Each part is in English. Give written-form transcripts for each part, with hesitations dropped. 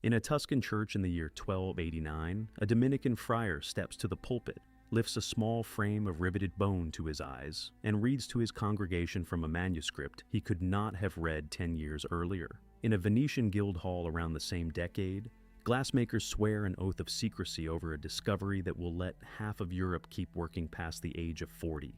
In a Tuscan church in the year 1289, a Dominican friar steps to the pulpit, lifts a small frame of riveted bone to his eyes, and reads to his congregation from a manuscript he could not have read 10 years earlier. In a Venetian guild hall around the same decade, glassmakers swear an oath of secrecy over a discovery that will let half of Europe keep working past the age of 40.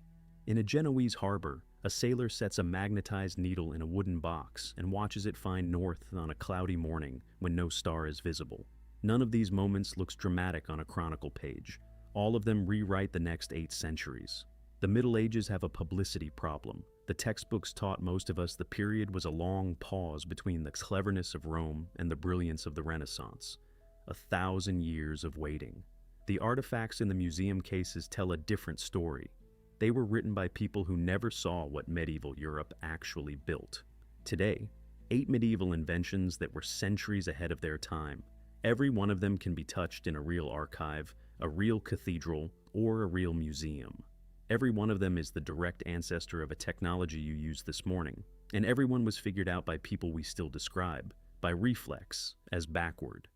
In a Genoese harbor, a sailor sets a magnetized needle in a wooden box and watches it find north on a cloudy morning when no star is visible. None of these moments looks dramatic on a chronicle page. All of them rewrite the next 8 centuries. The Middle Ages have a publicity problem. The textbooks taught most of us the period was a long pause between the cleverness of Rome and the brilliance of the Renaissance. 1,000 years of waiting. The artifacts in the museum cases tell a different story. They were written by people who never saw what medieval Europe actually built. Today, 8 medieval inventions that were centuries ahead of their time. Every one of them can be touched in a real archive, a real cathedral, or a real museum. Every one of them is the direct ancestor of a technology you used this morning, and every one was figured out by people we still describe, by reflex, as backward.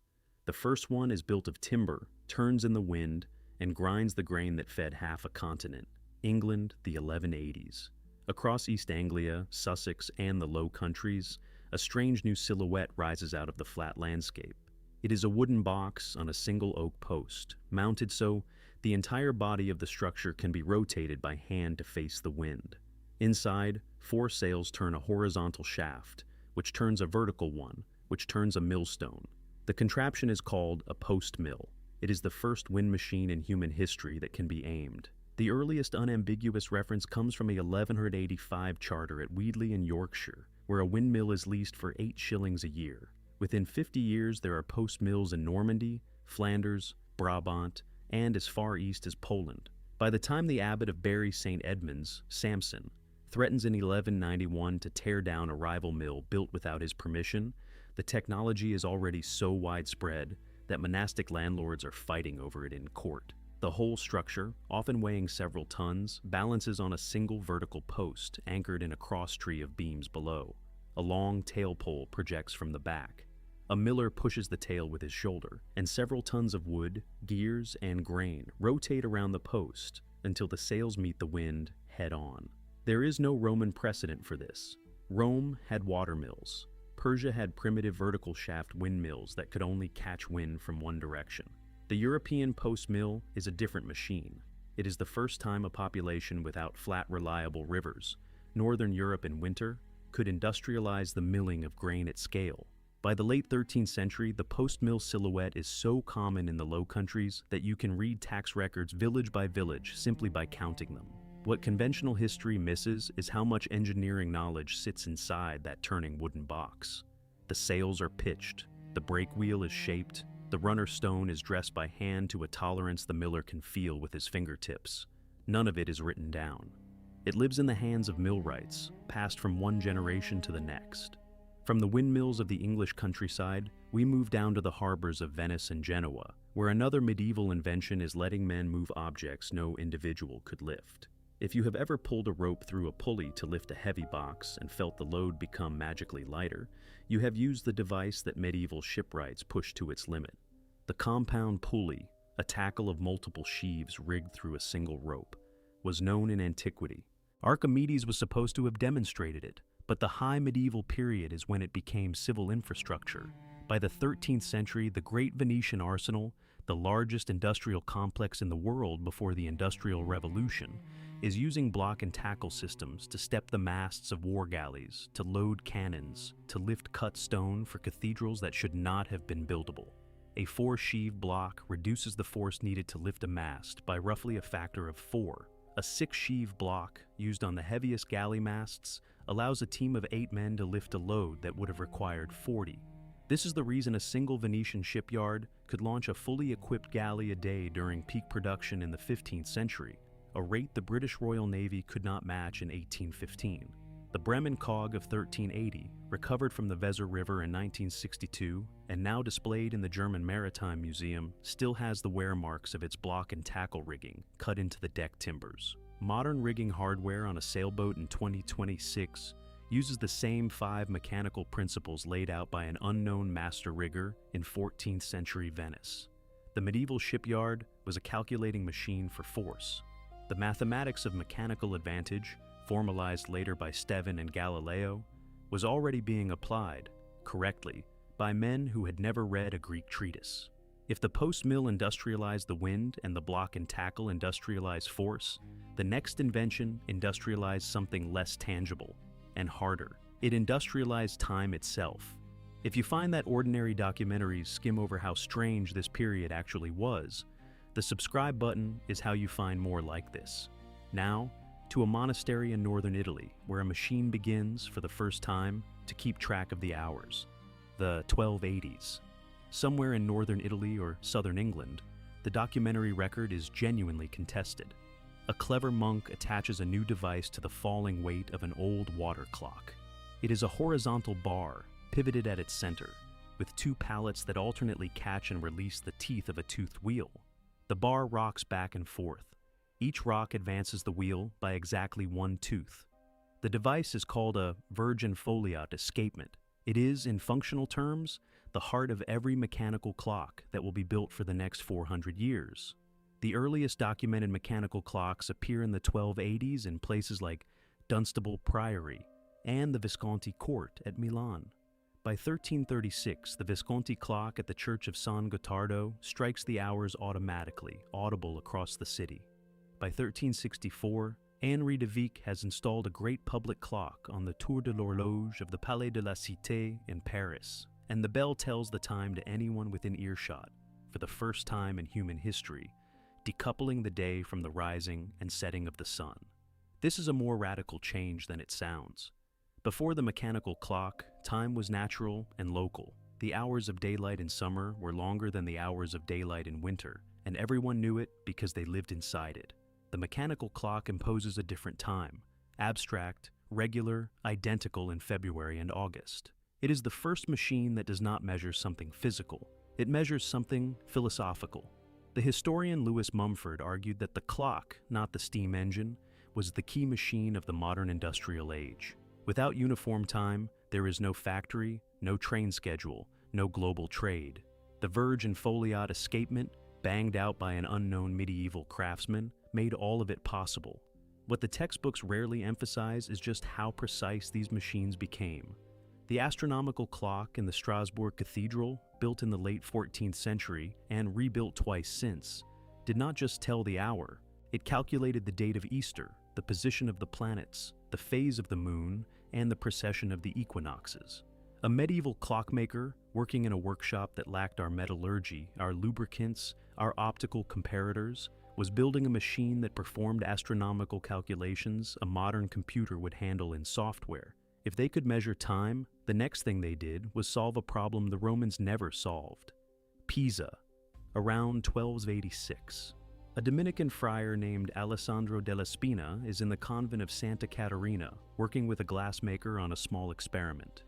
The first one is built of timber, turns in the wind, and grinds the grain that fed half a continent. England, the 1180s. Across East Anglia, Sussex, and the Low Countries, a strange new silhouette rises out of the flat landscape. It is a wooden box on a single oak post, mounted so the entire body of the structure can be rotated by hand to face the wind. Inside, 4 sails turn a horizontal shaft, which turns a vertical one, which turns a millstone. The contraption is called a post mill. It is the first wind machine in human history that can be aimed. The earliest unambiguous reference comes from a 1185 charter at Weedley in Yorkshire, where a windmill is leased for 8 shillings a year. Within 50 years, there are post mills in Normandy, Flanders, Brabant, and as far east as Poland. By the time the abbot of Bury St. Edmunds, Samson, threatens in 1191 to tear down a rival mill built without his permission, the technology is already so widespread that monastic landlords are fighting over it in court. The whole structure, often weighing several tons, balances on a single vertical post anchored in a cross-tree of beams below. A long tail pole projects from the back. A miller pushes the tail with his shoulder, and several tons of wood, gears, and grain rotate around the post until the sails meet the wind head-on. There is no Roman precedent for this. Rome had water mills. Persia had primitive vertical shaft windmills that could only catch wind from one direction. The European post mill is a different machine. It is the first time a population without flat, reliable rivers, Northern Europe in winter, could industrialize the milling of grain at scale. By the late 13th century, the post-mill silhouette is so common in the Low Countries that you can read tax records village by village simply by counting them. What conventional history misses is how much engineering knowledge sits inside that turning wooden box. The sails are pitched, the brake wheel is shaped, the runner stone is dressed by hand to a tolerance the miller can feel with his fingertips. None of it is written down. It lives in the hands of millwrights, passed from one generation to the next. From the windmills of the English countryside, we move down to the harbors of Venice and Genoa, where another medieval invention is letting men move objects no individual could lift. If you have ever pulled a rope through a pulley to lift a heavy box and felt the load become magically lighter, you have used the device that medieval shipwrights pushed to its limit. The compound pulley, a tackle of multiple sheaves rigged through a single rope, was known in antiquity. Archimedes was supposed to have demonstrated it, but the high medieval period is when it became civil infrastructure. By the 13th century, the Great Venetian Arsenal, the largest industrial complex in the world before the Industrial Revolution, is using block and tackle systems to step the masts of war galleys, to load cannons, to lift cut stone for cathedrals that should not have been buildable. A 4-sheave block reduces the force needed to lift a mast by roughly a factor of 4. A 6-sheave block, used on the heaviest galley masts, allows a team of 8 men to lift a load that would have required 40. This is the reason a single Venetian shipyard could launch a fully equipped galley a day during peak production in the 15th century, a rate the British Royal Navy could not match in 1815. The Bremen cog of 1380, recovered from the Weser River in 1962 and now displayed in the German Maritime Museum, still has the wear marks of its block and tackle rigging cut into the deck timbers. Modern rigging hardware on a sailboat in 2026 uses the same 5 mechanical principles laid out by an unknown master rigger in 14th century Venice. The medieval shipyard was a calculating machine for force. The mathematics of mechanical advantage, formalized later by Stevin and Galileo, was already being applied, correctly, by men who had never read a Greek treatise. If the post-mill industrialized the wind and the block and tackle industrialized force, the next invention industrialized something less tangible and harder. It industrialized time itself. If you find that ordinary documentaries skim over how strange this period actually was, the subscribe button is how you find more like this. Now, to a monastery in northern Italy, where a machine begins, for the first time, to keep track of the hours. The 1280s. Somewhere in northern Italy or southern England, the documentary record is genuinely contested. A clever monk attaches a new device to the falling weight of an old water clock. It is a horizontal bar, pivoted at its center, with 2 pallets that alternately catch and release the teeth of a toothed wheel. The bar rocks back and forth. Each rock advances the wheel by exactly 1 tooth. The device is called a Virgin Foliot escapement. It is, in functional terms, the heart of every mechanical clock that will be built for the next 400 years. The earliest documented mechanical clocks appear in the 1280s in places like Dunstable Priory and the Visconti Court at Milan. By 1336, the Visconti clock at the Church of San Gottardo strikes the hours automatically, audible across the city. By 1364, Henri de Vic has installed a great public clock on the Tour de l'Horloge of the Palais de la Cité in Paris, and the bell tells the time to anyone within earshot, for the first time in human history, decoupling the day from the rising and setting of the sun. This is a more radical change than it sounds. Before the mechanical clock, time was natural and local. The hours of daylight in summer were longer than the hours of daylight in winter, and everyone knew it because they lived inside it. The mechanical clock imposes a different time, abstract, regular, identical in February and August. It is the first machine that does not measure something physical. It measures something philosophical. The historian Lewis Mumford argued that the clock, not the steam engine, was the key machine of the modern industrial age. Without uniform time, there is no factory, no train schedule, no global trade. The Virgin Foliot escapement, banged out by an unknown medieval craftsman, made all of it possible. What the textbooks rarely emphasize is just how precise these machines became. The astronomical clock in the Strasbourg Cathedral, built in the late 14th century and rebuilt twice since, did not just tell the hour. It calculated the date of Easter, the position of the planets, the phase of the moon, and the precession of the equinoxes. A medieval clockmaker, working in a workshop that lacked our metallurgy, our lubricants, our optical comparators, was building a machine that performed astronomical calculations a modern computer would handle in software. If they could measure time, the next thing they did was solve a problem the Romans never solved. Pisa, around 1286. A Dominican friar named Alessandro della Spina is in the convent of Santa Caterina, working with a glassmaker on a small experiment.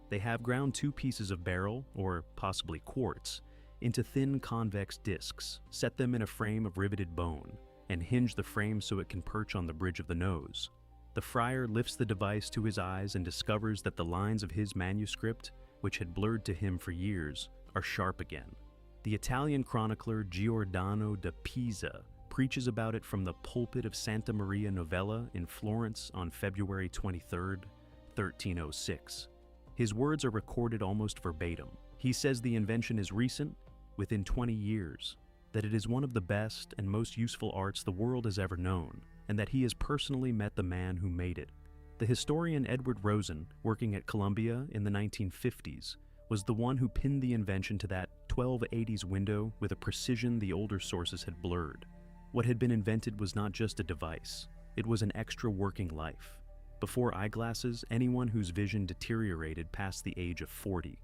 They have ground 2 pieces of beryl, or possibly quartz, into thin convex discs, set them in a frame of riveted bone, and hinge the frame so it can perch on the bridge of the nose. The friar lifts the device to his eyes and discovers that the lines of his manuscript, which had blurred to him for years, are sharp again. The Italian chronicler Giordano da Pisa preaches about it from the pulpit of Santa Maria Novella in Florence on February 23, 1306. His words are recorded almost verbatim. He says the invention is recent, within 20 years, that it is one of the best and most useful arts the world has ever known, and that he has personally met the man who made it. The historian Edward Rosen, working at Columbia in the 1950s, was the one who pinned the invention to that 1280s window with a precision the older sources had blurred. What had been invented was not just a device, it was an extra working life. Before eyeglasses, anyone whose vision deteriorated past the age of 40,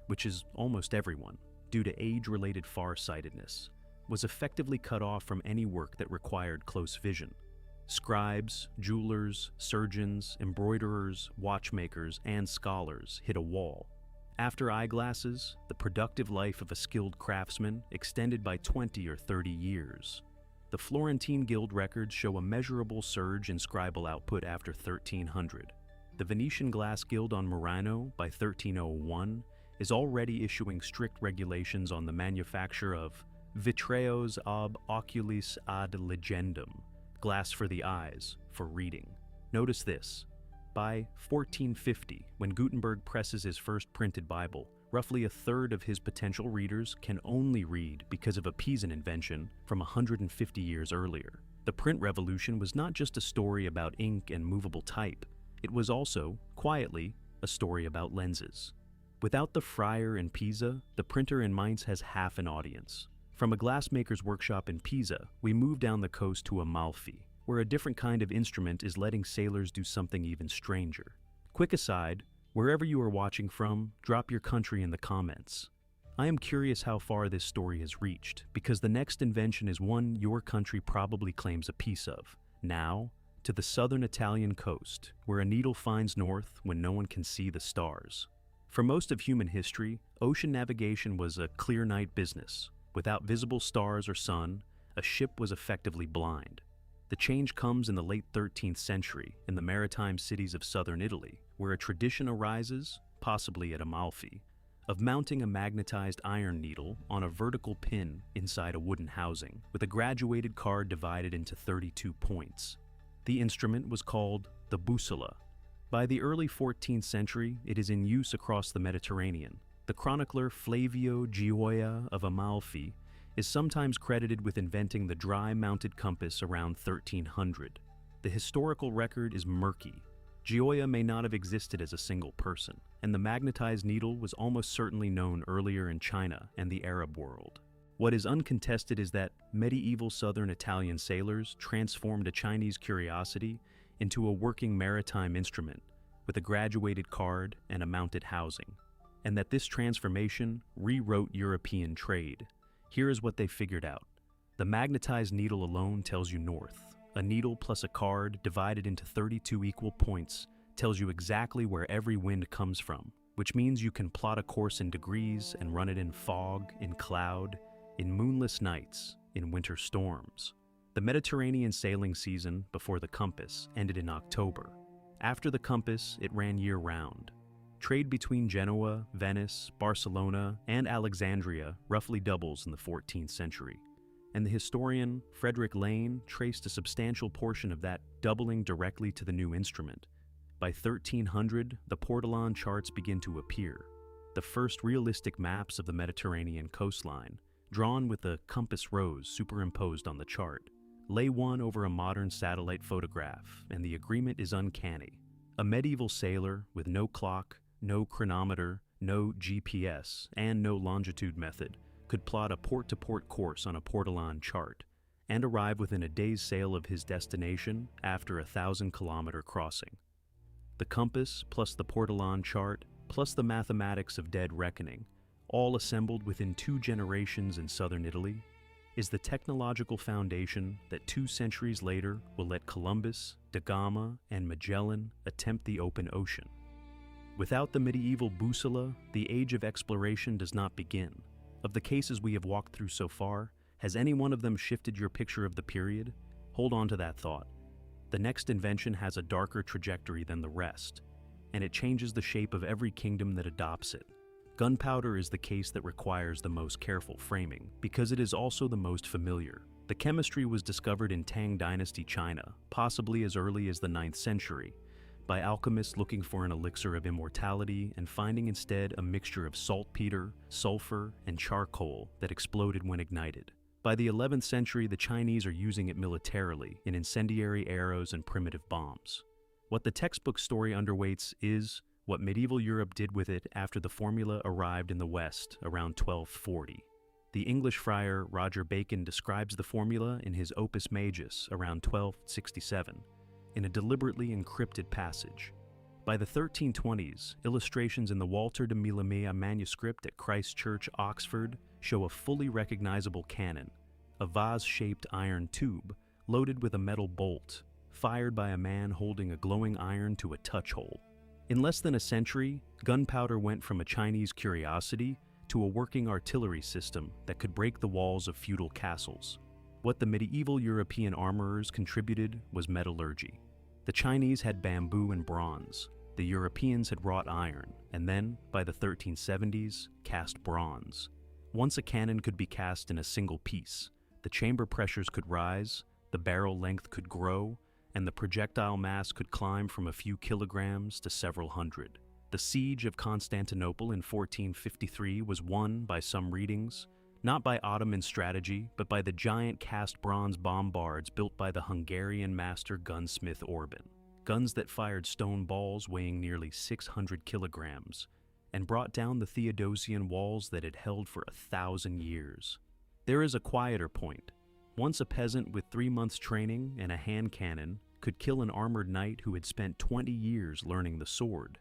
which is almost everyone, due to age-related farsightedness, was effectively cut off from any work that required close vision. Scribes, jewelers, surgeons, embroiderers, watchmakers, and scholars hit a wall. After eyeglasses, the productive life of a skilled craftsman extended by 20 or 30 years. The Florentine Guild records show a measurable surge in scribal output after 1300. The Venetian Glass Guild on Murano by 1301 is already issuing strict regulations on the manufacture of vitreos ab oculis ad legendum, glass for the eyes, for reading. Notice this. By 1450, when Gutenberg presses his first printed Bible, roughly a third of his potential readers can only read because of a Pisan invention from 150 years earlier. The print revolution was not just a story about ink and movable type, it was also, quietly, a story about lenses. Without the friar in Pisa, the printer in Mainz has half an audience. From a glassmaker's workshop in Pisa, we move down the coast to Amalfi, where a different kind of instrument is letting sailors do something even stranger. Quick aside, wherever you are watching from, drop your country in the comments. I am curious how far this story has reached, because the next invention is one your country probably claims a piece of. Now, to the southern Italian coast, where a needle finds north when no one can see the stars. For most of human history, ocean navigation was a clear night business. Without visible stars or sun, a ship was effectively blind. The change comes in the late 13th century in the maritime cities of southern Italy, where a tradition arises, possibly at Amalfi, of mounting a magnetized iron needle on a vertical pin inside a wooden housing, with a graduated card divided into 32 points. The instrument was called the bussola. By the early 14th century, it is in use across the Mediterranean. The chronicler Flavio Gioia of Amalfi is sometimes credited with inventing the dry-mounted compass around 1300. The historical record is murky. Gioia may not have existed as a single person, and the magnetized needle was almost certainly known earlier in China and the Arab world. What is uncontested is that medieval southern Italian sailors transformed a Chinese curiosity into a working maritime instrument with a graduated card and a mounted housing, and that this transformation rewrote European trade. Here is what they figured out. The magnetized needle alone tells you north. A needle plus a card divided into 32 equal points tells you exactly where every wind comes from, which means you can plot a course in degrees and run it in fog, in cloud, in moonless nights, in winter storms. The Mediterranean sailing season before the compass ended in October. After the compass, it ran year-round. Trade between Genoa, Venice, Barcelona, and Alexandria roughly doubles in the 14th century, and the historian Frederick Lane traced a substantial portion of that doubling directly to the new instrument. By 1300, the Portolan charts begin to appear, the first realistic maps of the Mediterranean coastline, drawn with a compass rose superimposed on the chart. Lay one over a modern satellite photograph, and the agreement is uncanny. A medieval sailor with no clock, no chronometer, no GPS, and no longitude method could plot a port-to-port course on a Portolan chart and arrive within a day's sail of his destination after a 1,000-kilometer crossing. The compass plus the Portolan chart plus the mathematics of dead reckoning, all assembled within 2 generations in southern Italy, is the technological foundation that 2 centuries later will let Columbus, da Gama, and Magellan attempt the open ocean. Without the medieval bussola, the age of exploration does not begin. Of the cases we have walked through so far, has any one of them shifted your picture of the period? Hold on to that thought. The next invention has a darker trajectory than the rest, and it changes the shape of every kingdom that adopts it. Gunpowder is the case that requires the most careful framing, because it is also the most familiar. The chemistry was discovered in Tang Dynasty China, possibly as early as the 9th century, by alchemists looking for an elixir of immortality and finding instead a mixture of saltpeter, sulfur, and charcoal that exploded when ignited. By the 11th century, the Chinese are using it militarily in incendiary arrows and primitive bombs. What the textbook story underweights is what medieval Europe did with it after the formula arrived in the West around 1240. The English friar Roger Bacon describes the formula in his Opus Majus around 1267, in a deliberately encrypted passage. By the 1320s, illustrations in the Walter de Milamea manuscript at Christ Church, Oxford, show a fully recognizable cannon, a vase-shaped iron tube loaded with a metal bolt, fired by a man holding a glowing iron to a touch hole. In less than a century, gunpowder went from a Chinese curiosity to a working artillery system that could break the walls of feudal castles. What the medieval European armorers contributed was metallurgy. The Chinese had bamboo and bronze. The Europeans had wrought iron, and then, by the 1370s, cast bronze. Once a cannon could be cast in a single piece, the chamber pressures could rise, the barrel length could grow, and the projectile mass could climb from a few kilograms to several hundred. The siege of Constantinople in 1453 was won, by some readings, not by Ottoman strategy, but by the giant cast bronze bombards built by the Hungarian master gunsmith Orban. Guns that fired stone balls weighing nearly 600 kilograms, and brought down the Theodosian walls that had held for 1,000 years. There is a quieter point. Once a peasant with 3 months' training and a hand cannon could kill an armored knight who had spent 20 years learning the sword.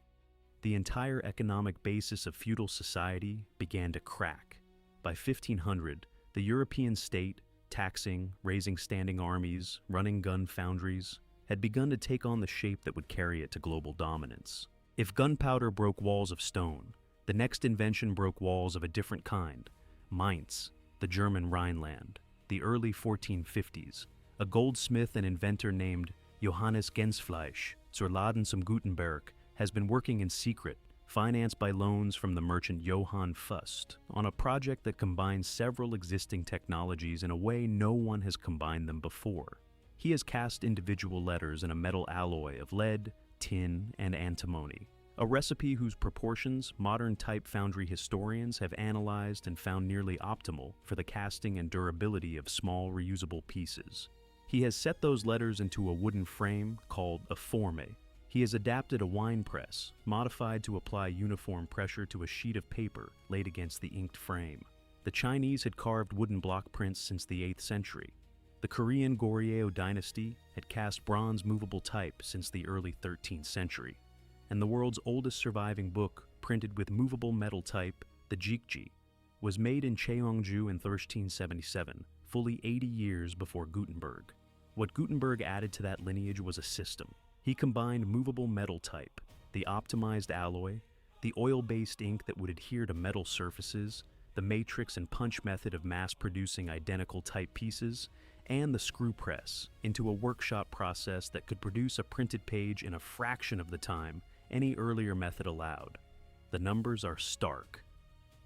The entire economic basis of feudal society began to crack. By 1500, the European state, taxing, raising standing armies, running gun foundries, had begun to take on the shape that would carry it to global dominance. If gunpowder broke walls of stone, the next invention broke walls of a different kind. Mainz, the German Rhineland, the early 1450s, a goldsmith and inventor named Johannes Gensfleisch zur Laden zum Gutenberg has been working in secret, financed by loans from the merchant Johann Fust, on a project that combines several existing technologies in a way no one has combined them before. He has cast individual letters in a metal alloy of lead, tin, and antimony, a recipe whose proportions modern type foundry historians have analyzed and found nearly optimal for the casting and durability of small reusable pieces. He has set those letters into a wooden frame called a forme. He has adapted a wine press, modified to apply uniform pressure to a sheet of paper laid against the inked frame. The Chinese had carved wooden block prints since the 8th century. The Korean Goryeo dynasty had cast bronze movable type since the early 13th century, and the world's oldest surviving book, printed with movable metal type, the Jikji, was made in Cheongju in 1377, fully 80 years before Gutenberg. What Gutenberg added to that lineage was a system. He combined movable metal type, the optimized alloy, the oil-based ink that would adhere to metal surfaces, the matrix and punch method of mass-producing identical type pieces, and the screw press into a workshop process that could produce a printed page in a fraction of the time any earlier method allowed. The numbers are stark.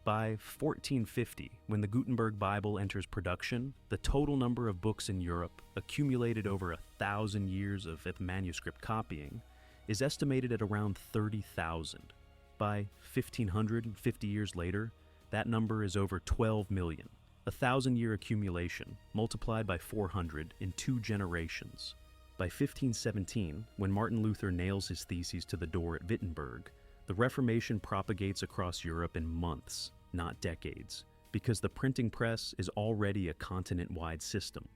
By 1450, when the Gutenberg Bible enters production, the total number of books in Europe, accumulated over 1,000 years of manuscript copying, is estimated at around 30,000. By 1500, 50 years later, that number is over 12 million. A 1,000-year accumulation, multiplied by 400 in 2 generations. By 1517, when Martin Luther nails his theses to the door at Wittenberg, the Reformation propagates across Europe in months, not decades, because the printing press is already a continent-wide system.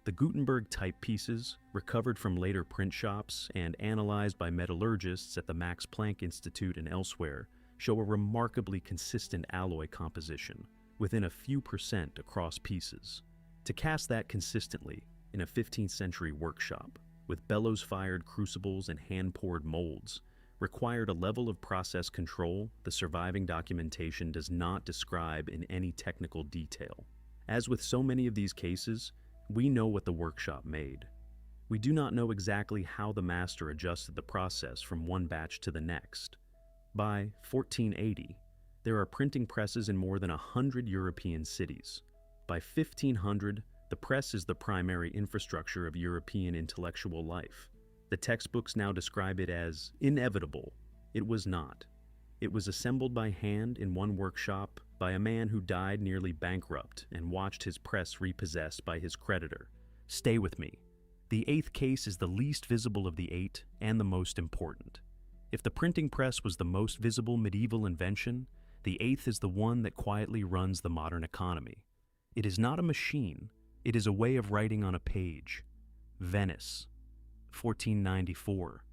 The Gutenberg type pieces, recovered from later print shops and analyzed by metallurgists at the Max Planck Institute and elsewhere, show a remarkably consistent alloy composition, within a few % across pieces. To cast that consistently in a 15th century workshop, with bellows-fired crucibles and hand-poured molds, required a level of process control the surviving documentation does not describe in any technical detail. As with so many of these cases, we know what the workshop made. We do not know exactly how the master adjusted the process from one batch to the next. By 1480, there are printing presses in more than 100 European cities. By 1500, the press is the primary infrastructure of European intellectual life. The textbooks now describe it as inevitable. It was not. It was assembled by hand in one workshop by a man who died nearly bankrupt and watched his press repossessed by his creditor. Stay with me. The 8th case is the least visible of the 8 and the most important. If the printing press was the most visible medieval invention, the 8th is the one that quietly runs the modern economy. It is not a machine. It is a way of writing on a page. Venice, 1494.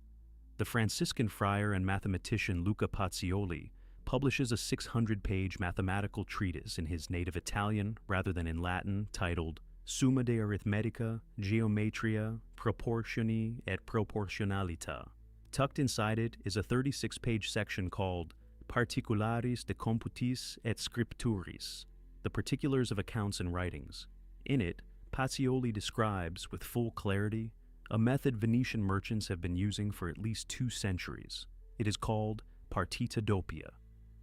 The Franciscan friar and mathematician Luca Pacioli publishes a 600-page mathematical treatise in his native Italian rather than in Latin titled Summa de Arithmetica, Geometria, Proportioni et Proportionalita. Tucked inside it is a 36-page section called Particularis de Computis et Scripturis, the particulars of accounts and writings. In it, Pacioli describes, with full clarity, a method Venetian merchants have been using for at least 2 centuries. It is called partitadopia.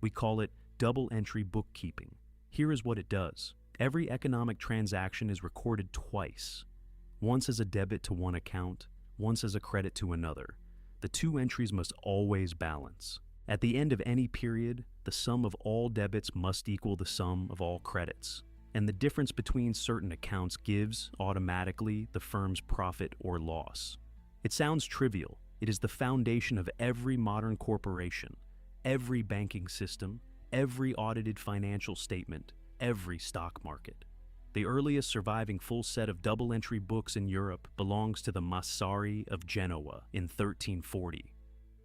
We call it double-entry bookkeeping. Here is what it does. Every economic transaction is recorded twice. Once as a debit to one account, once as a credit to another. The two entries must always balance. At the end of any period, the sum of all debits must equal the sum of all credits. And the difference between certain accounts gives, automatically, the firm's profit or loss. It sounds trivial. It is the foundation of every modern corporation, every banking system, every audited financial statement, every stock market. The earliest surviving full set of double-entry books in Europe belongs to the Massari of Genoa in 1340,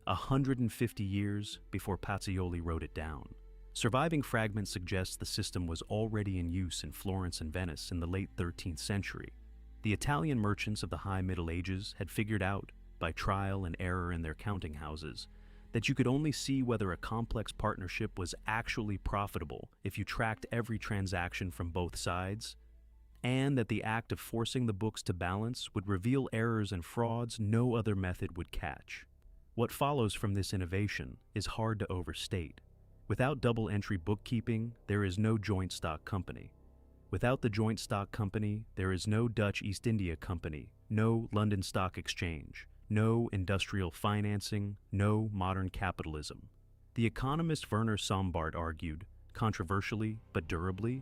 150 years before Pacioli wrote it down. Surviving fragments suggest the system was already in use in Florence and Venice in the late 13th century. The Italian merchants of the High Middle Ages had figured out, by trial and error in their counting houses, that you could only see whether a complex partnership was actually profitable if you tracked every transaction from both sides, and that the act of forcing the books to balance would reveal errors and frauds no other method would catch. What follows from this innovation is hard to overstate. Without double-entry bookkeeping, there is no joint stock company. Without the joint stock company, there is no Dutch East India Company, no London Stock Exchange, no industrial financing, no modern capitalism. The economist Werner Sombart argued, controversially but durably,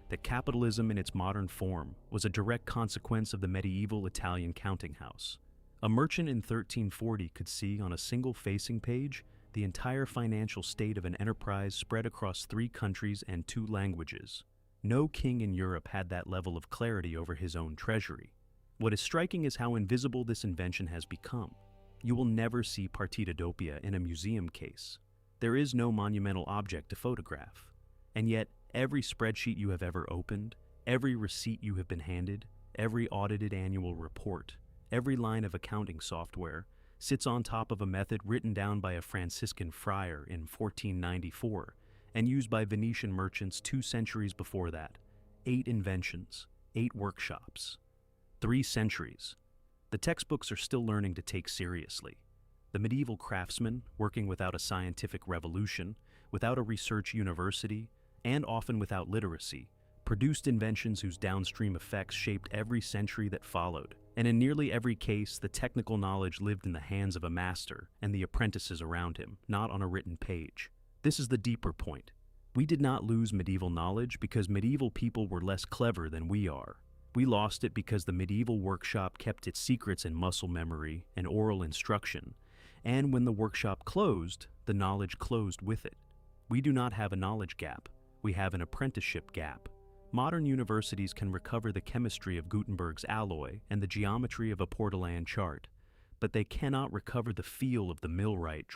that capitalism in its modern form was a direct consequence of the medieval Italian counting house. A merchant in 1340 could see on a single facing page the entire financial state of an enterprise spread across 3 countries and 2 languages. No king in Europe had that level of clarity over his own treasury. What is striking is how invisible this invention has become. You will never see partitadopia in a museum case. There is no monumental object to photograph. And yet, every spreadsheet you have ever opened, every receipt you have been handed, every audited annual report, every line of accounting software sits on top of a method written down by a Franciscan friar in 1494 and used by Venetian merchants 2 centuries before that. 8 inventions, 8 workshops. 3 centuries. The textbooks are still learning to take seriously. The medieval craftsmen, working without a scientific revolution, without a research university, and often without literacy, produced inventions whose downstream effects shaped every century that followed. And in nearly every case, the technical knowledge lived in the hands of a master and the apprentices around him, not on a written page. This is the deeper point. We did not lose medieval knowledge because medieval people were less clever than we are. We lost it because the medieval workshop kept its secrets in muscle memory and oral instruction, and when the workshop closed, the knowledge closed with it. We do not have a knowledge gap. We have an apprenticeship gap. Modern universities can recover the chemistry of Gutenberg's alloy and the geometry of a Portolan chart, but they cannot recover the feel of the millwright